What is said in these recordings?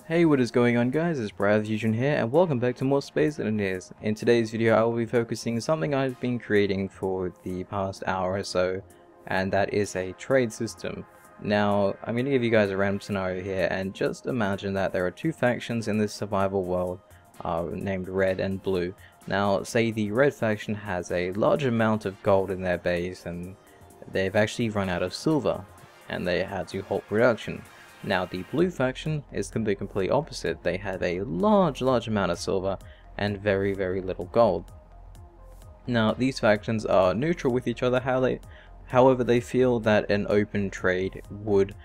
Hey, what is going on, guys? It's BradPhusion here, and welcome back to more Space Than It Is. In today's video, I will be focusing on something I've been creating for the past hour or so, and that is a trade system. Now, I'm going to give you guys a random scenario here, and just imagine that there are two factions in this survival world, named Red and Blue. Now, say the Red faction has a large amount of gold in their base, and they've actually run out of silver, and they had to halt production. Now the Blue faction is the complete opposite. They have a large amount of silver and very little gold. Now these factions are neutral with each other, however they feel that an open trade would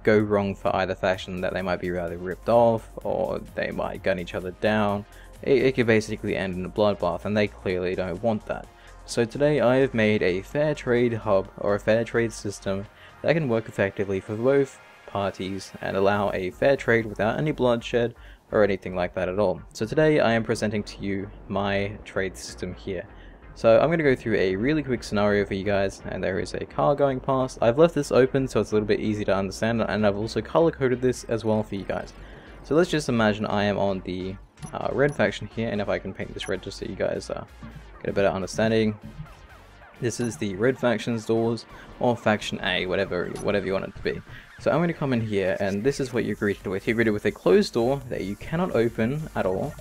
go wrong for either faction, that they might be rather ripped off or they might gun each other down. It could basically end in a bloodbath, and they clearly don't want that. So today I have made a fair trade hub, or a fair trade system, that can work effectively for both parties and allow a fair trade without any bloodshed or anything like that at all. So today I am presenting to you my trade system here. So I'm going to go through a really quick scenario for you guys, and there is a car going past. I've left this open so it's a little bit easy to understand, and I've also color coded this as well for you guys. So let's just imagine I am on the red faction here, and if I can paint this red just so you guys get a better understanding. This is the red faction's doors, or faction A, whatever you want it to be. So I'm going to come in here, and this is what you're greeted with. You're greeted with a closed door that you cannot open at all,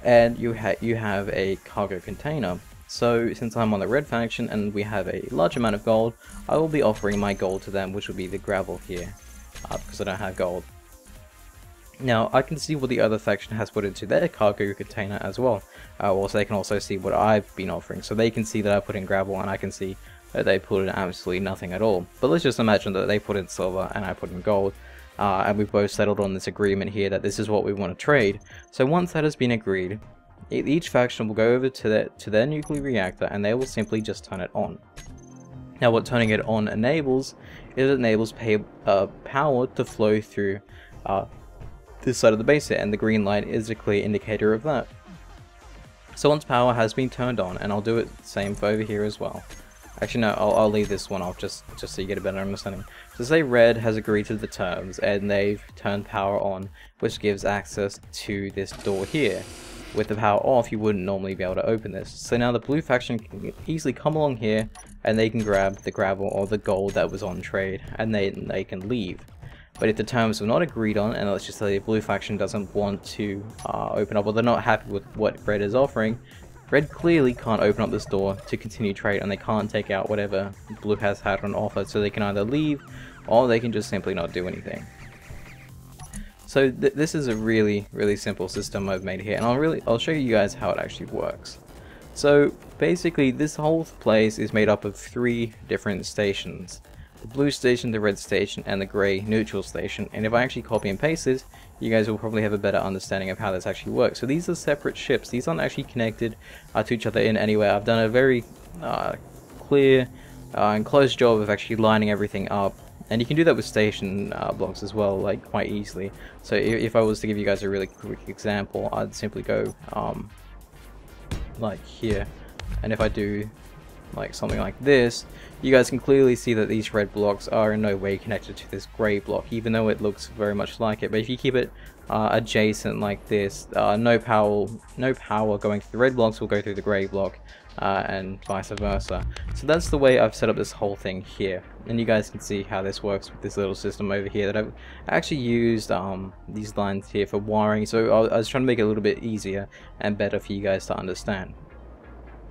and you have a cargo container. So since I'm on the red faction and we have a large amount of gold, I will be offering my gold to them, which will be the gravel here, because I don't have gold. Now I can see what the other faction has put into their cargo container as well. Also, they can also see what I've been offering, so they can see that I put in gravel, and I can see that they put in absolutely nothing at all. But let's just imagine that they put in silver and I put in gold, and we've both settled on this agreement here that this is what we want to trade. So once that has been agreed, each faction will go over to their nuclear reactor, and they will simply just turn it on. Now what turning it on enables is it enables power to flow through this side of the base here, and the green light is a clear indicator of that. So once power has been turned on, and I'll do it the same for over here as well. Actually no, I'll leave this one off just so you get a better understanding. So say red has agreed to the terms, and they've turned power on, which gives access to this door here. With the power off, you wouldn't normally be able to open this. So now the blue faction can easily come along here, and they can grab the gravel or the gold that was on trade, and they can leave. But if the terms are not agreed on, and let's just say the blue faction doesn't want to open up, or they're not happy with what red is offering, red clearly can't open up this door to continue trade, and they can't take out whatever blue has had on offer, so they can either leave, or they can just simply not do anything. So this is a really simple system I've made here, and I'll show you guys how it actually works. So basically this whole place is made up of 3 different stations. The blue station, the red station, and the grey neutral station. And if I actually copy and paste this, you guys will probably have a better understanding of how this actually works. So these are separate ships. These aren't actually connected to each other in any way. I've done a very clear and close job of actually lining everything up. And you can do that with station blocks as well, like quite easily. So if I was to give you guys a really quick example, I'd simply go like here. And if I do like something like this, you guys can clearly see that these red blocks are in no way connected to this grey block, even though it looks very much like it. But if you keep it adjacent like this, no power going through the red blocks will go through the grey block, and vice versa. So that's the way I've set up this whole thing here, and you guys can see how this works with this little system over here that I've actually used these lines here for wiring. So I was trying to make it a little bit easier and better for you guys to understand.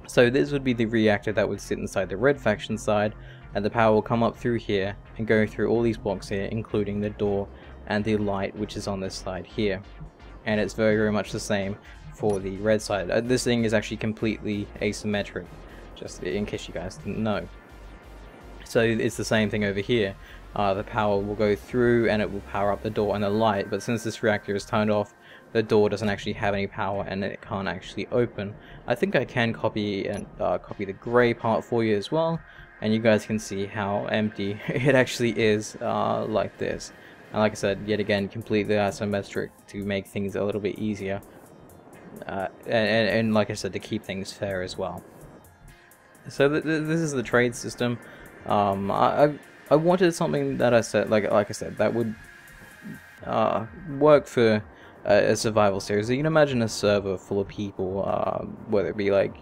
So this would be the reactor that would sit inside the red faction side, and the power will come up through here and go through all these blocks here, including the door and the light, which is on this side here. And it's very much the same for the red side. This thing is actually completely asymmetric, just in case you guys didn't know. So it's the same thing over here. The power will go through and it will power up the door and the light, but since this reactor is turned off, the door doesn't actually have any power and it can't actually open. I think I can copy the grey part for you as well, and you guys can see how empty it actually is like this. And like I said, yet again, completely asymmetric to make things a little bit easier, and like I said, to keep things fair as well. So this is the trade system. I wanted something that I said, like I said, that would work for a survival series. So you can imagine a server full of people, whether it be like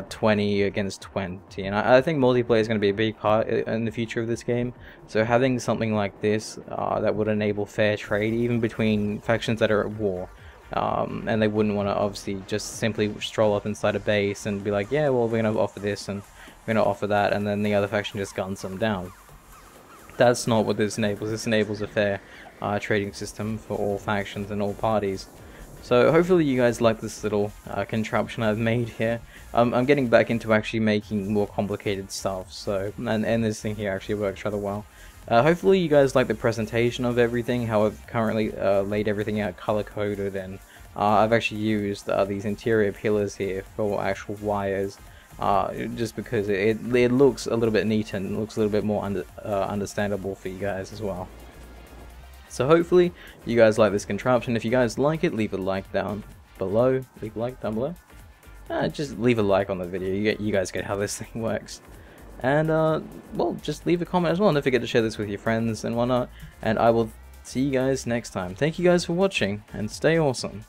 20 against 20, and I think multiplayer is going to be a big part in the future of this game. So having something like this that would enable fair trade even between factions that are at war, and they wouldn't want to obviously just simply stroll up inside a base and be like, yeah, well, we're going to offer this and we're going to offer that, and then the other faction just guns them down. That's not what this enables. This enables a fair trading system for all factions and all parties. So hopefully you guys like this little contraption I've made here. I'm getting back into actually making more complicated stuff, so and this thing here actually works rather well. Hopefully you guys like the presentation of everything, how I've currently laid everything out color coded, and I've actually used these interior pillars here for actual wires, just because it looks a little bit neater and looks a little bit more understandable for you guys as well. So hopefully you guys like this contraption. If you guys like it, leave a like down below. Leave a like down below. Just leave a like on the video. You guys get how this thing works. And well, just leave a comment as well. Don't forget to share this with your friends and whatnot. And I will see you guys next time. Thank you guys for watching, and stay awesome.